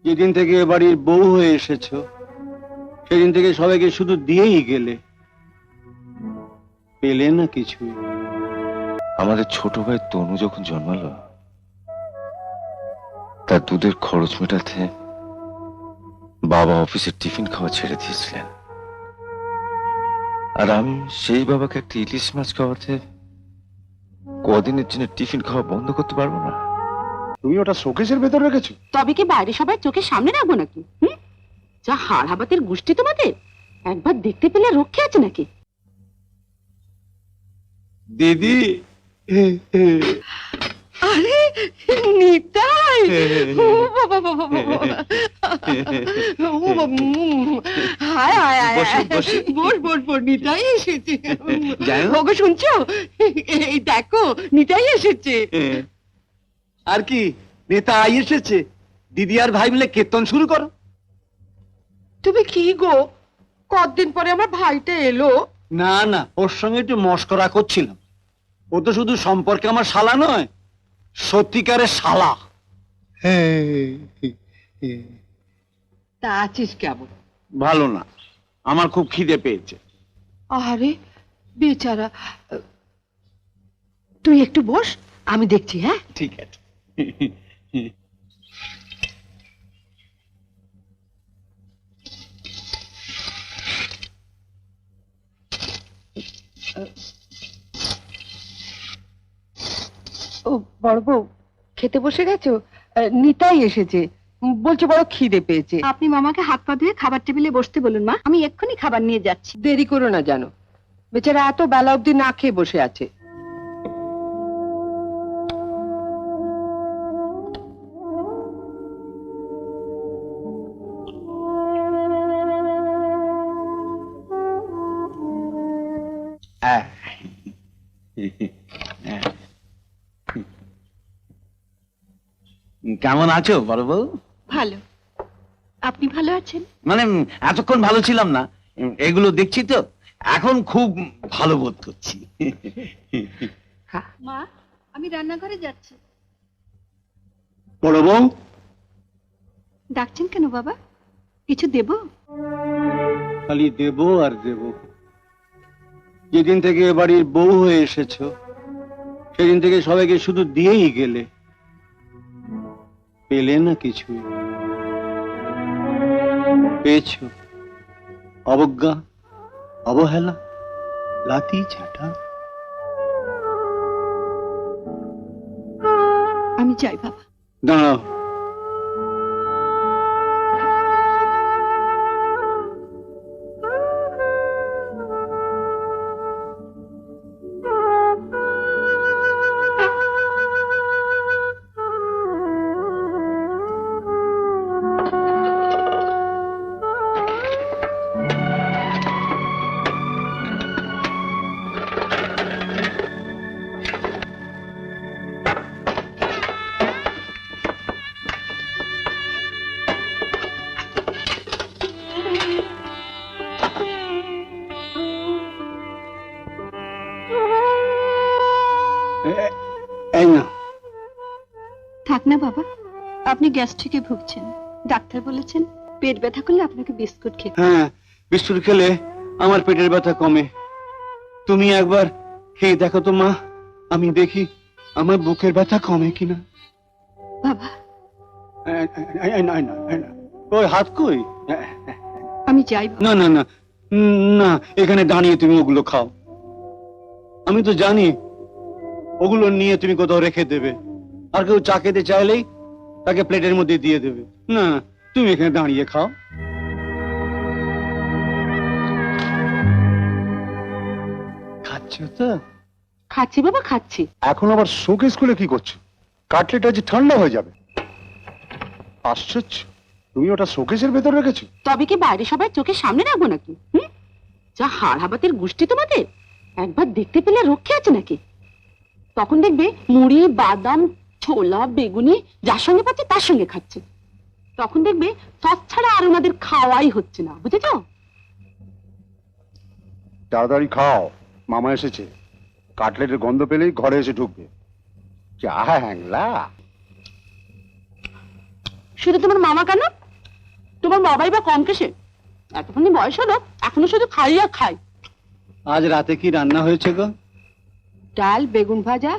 যেদিন থেকে এ বাড়ির বউ হয়ে এসেছো সেদিন থেকে সবাইকে শুধু দিয়েই গেলে, পেলে না কিছুই। আমাদের ছোট ভাই তনু যখন জন্মালো, তার দুধের খরচ মেটাতে বাবা অফিসের টিফিন খাওয়া ছেড়ে দিয়েছিলেন, আর আমি সেই বাবাকে একটা ইলিশ মাছ খাওয়াতে কদিনের জন্য টিফিন খাওয়া বন্ধ করতে পারবো না। তুমি ওটা শোকেসের ভেতর রেখেছো? তবে কি বাইরে সবাই চোখের সামনে রাখবো নাকি? যা হাড় হাবাতের গোষ্ঠী তোমাদের, একবার দেখতে পেলে রক্ষে আছে নাকি? দিদি, আরে নিতাই, ও বাবা বাবা বাবা, ও বাবা, হায় হায় হায়, বস বস বস, নিতাই এসেছে। ওগো শুনছো? এই দেখো নিতাই এসেছে। আর কি, নেতা আই এসেছে। দিদি আর ভাই মিলে কীর্তন শুরু করো। তুমি কি গো, কতদিন পরে আমার ভাইটা এলো? না না, ওর সঙ্গে একটু মস্করা করছিলাম। ও তো শুধু সম্পর্কে আমার শালা নয়, সত্যিকারের শালা। তা আছিস কেমন? ভালো না, আমার খুব খিদে পেয়েছে। আরে বেচারা, তুই একটু বস, আমি দেখছি। হ্যাঁ ঠিক আছে। ও বড় বউ, খেতে বসে গেছো? নিতাই এসেছে, বলছে বড় খিদে পেয়েছে। আপনি মামাকে হাত পা ধুয়ে খাবার টেবিলে বসতে বলুন মা, আমি এক্ষুনি খাবার নিয়ে যাচ্ছি। দেরি করো না জানো, বেচারা এত বেলা অবধি না খেয়ে বসে আছে। কেমন আছো বড় বউ? ভালো, আপনি ভালো আছেন? মানে এতক্ষণ ভালো ছিলাম না, এগুলো দেখছি তো এখন খুব ভালো বোধ করছি। মা, আমি রান্নাঘরে যাচ্ছি। বড় বউ, ডাকছেন কেন বাবা? কিছু দেব? খালি দেব আর দেব। যেদিন থেকে এ বাড়ির বউ হয়ে এসেছো সেদিন থেকে সবাইকে শুধু দিয়েই গেলে, পেলে না কিছুই। পেয়েছো অবজ্ঞা, অবহেলা, লাথি ঝাঁটা। আমি যাই বাবা। দাঁড়াও, এই না। থাক না বাবা, আপনি গ্যাস্ট্রিকে ভুগছেন, ডাক্তার বলেছেন পেট ব্যথা করলে আপনাকে বিস্কুট খেতে। হ্যাঁ, বিস্কুট খেলে আমার পেটের ব্যথা কমে। তুমি একবার খেয়ে দেখো তো মা, আমি দেখি আমার বুকের ব্যথা কমে কিনা। বাবা ওই হাত কই? আমি যাই বাবা। না না না না, এখানে দাঁড়িয়ে তুমি ওগুলো খাও। আমি তো জানি ওগুলো নিয়ে তুমি কোথাও রেখে দেবে, আর কেউ চা খেতে চাইলেই তাকে প্লেটের মধ্যে দিয়ে দেবে। না না, তুমি এখানে দাঁড়িয়ে খাও। খাচ্ছ তো? খাচ্ছি বাবা, খাচ্ছি। এখন আবার শোকেস খুলে কি করছো? কাটলেট আজ ঠান্ডা হয়ে যাবে। আশ্চর্য, তুমি ওটা শোকেসের ভেতর রেখেছো? তবে কি বাইরে সবাই চোখের সামনে রাখবো নাকি? যা হাড় হাবাতের গোষ্ঠী তোমাদের, একবার দেখতে পেলে রক্ষে আছে নাকি? তখন দেখবে মুড়ি, বাদাম, ছোলা, বেগুনি যার সঙ্গে পাচ্ছে তার সঙ্গে খাচ্ছে। তখন দেখবে সস ছাড়া আর ওনাদের খাওয়াই হচ্ছে না, বুঝেছো? তাড়াতাড়ি খাও, মামা এসেছে। কাটলেটের গন্ধ পেলেই ঘরে এসে ঢুকবে। যা হ্যাংলা। শুধু তোমার মামা কেন, তোমার বাবাই বা কম কেসে? এতখানি বয়স হলো এখনো শুধু খাই আর খাই। আজ রাতে কি রান্না হয়েছে গো? ডাল, বেগুন ভাজা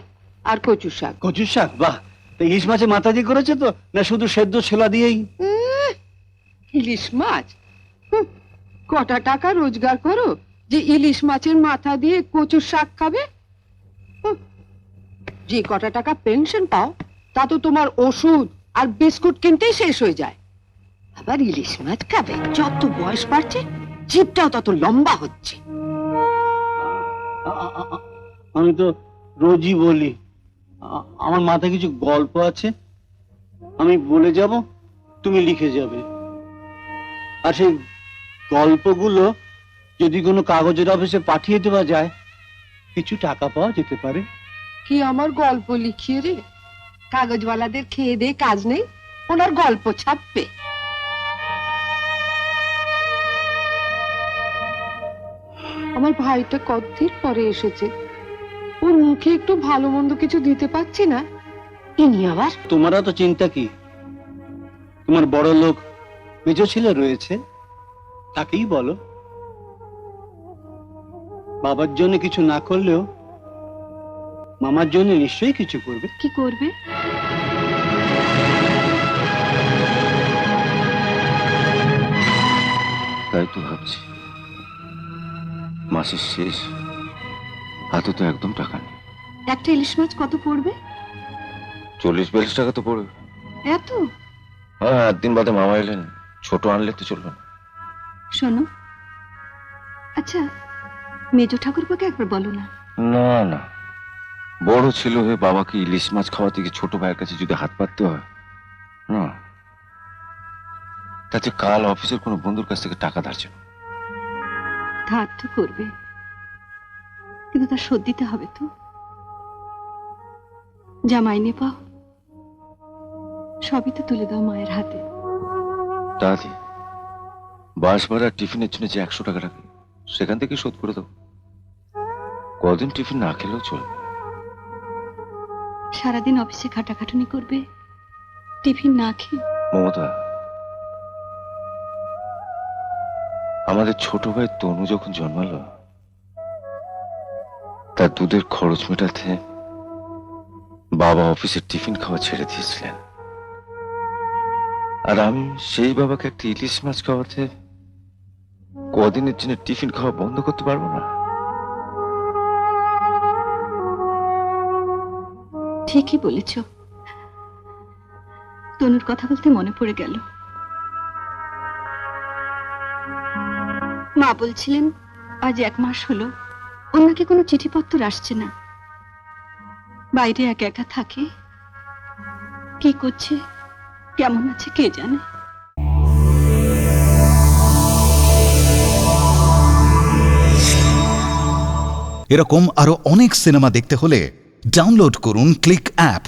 আর কচুর শাক। কচুর শাক? বাহ! তা ইলিশ মাছের মাথা দিয়ে করেছে তো, না শুধু সেদ্ধ ছোলা দিয়েই? ইলিশ মাছ? কটা টাকা রোজগার করো যে ইলিশ মাছের মাথা দিয়ে কচুর শাক খাবে? যে কটা টাকা পেনশন পাও তা তো তোমার ওষুধ আর বিস্কুট কিনতেই শেষ হয়ে যায়। আবার ইলিশ মাছ খাবে? যত বয়স বাড়ছে জিভটাও তত লম্বা হচ্ছে। আমি তো রোজই বলি, আমার মাথায় কিছু গল্প আছে, আমি বলে যাব, তুমি লিখে যাবে। আর সেই গল্পগুলো যদি কোনো কাগজের অফিসে পাঠিয়ে দেওয়া যায়, কিছু টাকা পাওয়া যেতে পারে। কি আমার গল্প লিখিয়ে রে? কাগজওয়ালাদের খেয়ে দে কাজ নেই, ওনার গল্প ছাপবে। আমার ভাইটা কতদিন পরে এসেছে, ওর মুখে একটু ভালো মন্দ কিছু দিতে পারছি না। ইনি আবার তোমার তো চিন্তা কি? তোমার বড় লোক মেজ ছেলে রয়েছে, তাকেই বলো। বাবার জন্য কিছু না করলেও মামার জন্য নিশ্চয়ই কিছু করবে। কি করবে? তাই তো ভাবছি, মাসের শেষ, হাতে তো একদম টাকা নেই। একটা ইলিশ মাছ কত পড়বে? 40-42 টাকা তো পড়বে। এত? হ্যাঁ, 8 দিন বাদে মামা এলেন, ছোট আনলে তো চলবে না। শোনো, আচ্ছা মেজো ঠাকুরপাকে একবার বলো না। না না, বড় ছিল হয়ে বাবাকে ইলিশ মাছ খাওয়া থেকে ছোট ভাইয়ের কাছে যদি হাত পাততে হয় না, তাতে কাল অফিসের কোনো বন্ধুর কাছ থেকে টাকা ধার ছিল। ধার তো করবে, কিন্তু তার শোধ দিতে হবে তো। যা মাইনে পাও সবই তো তুলে দাও মায়ের হাতে। দাদি, বাস ভাড়া টিফিনের জন্য যে 100 টাকা রাখে, সেখান থেকে শোধ করে দাও। কদিন টিফিন না খেলেও চলবে। সারাদিন অফিসে খাটাখাটুনি করবে, টিফিন না খেয়ে। মমতা, আমাদের ছোট ভাই তনু যখন জন্মালো, তার দুধের খরচ মেটাতে বাবা অফিসের টিফিন খাওয়া ছেড়ে দিয়েছিলেন। আর আমি সেই বাবাকে একটা ইলিশ মাছ খাওয়াতে কদিনের জন্য টিফিন খাওয়া বন্ধ করতে পারবো না। ঠিকই বলেছ। তনুর কথা বলতে মনে পড়ে গেল, মা বলছিলেন আজ 1 মাস হলো ওর নাকি কোনো চিঠিপত্র আসছে না। বাইরে একা একা থাকে, কি করছে কেমন আছে কে জানে। এরকম আরো অনেক সিনেমা দেখতে হলে ডাউনলোড করুন ক্লিক অ্যাপ।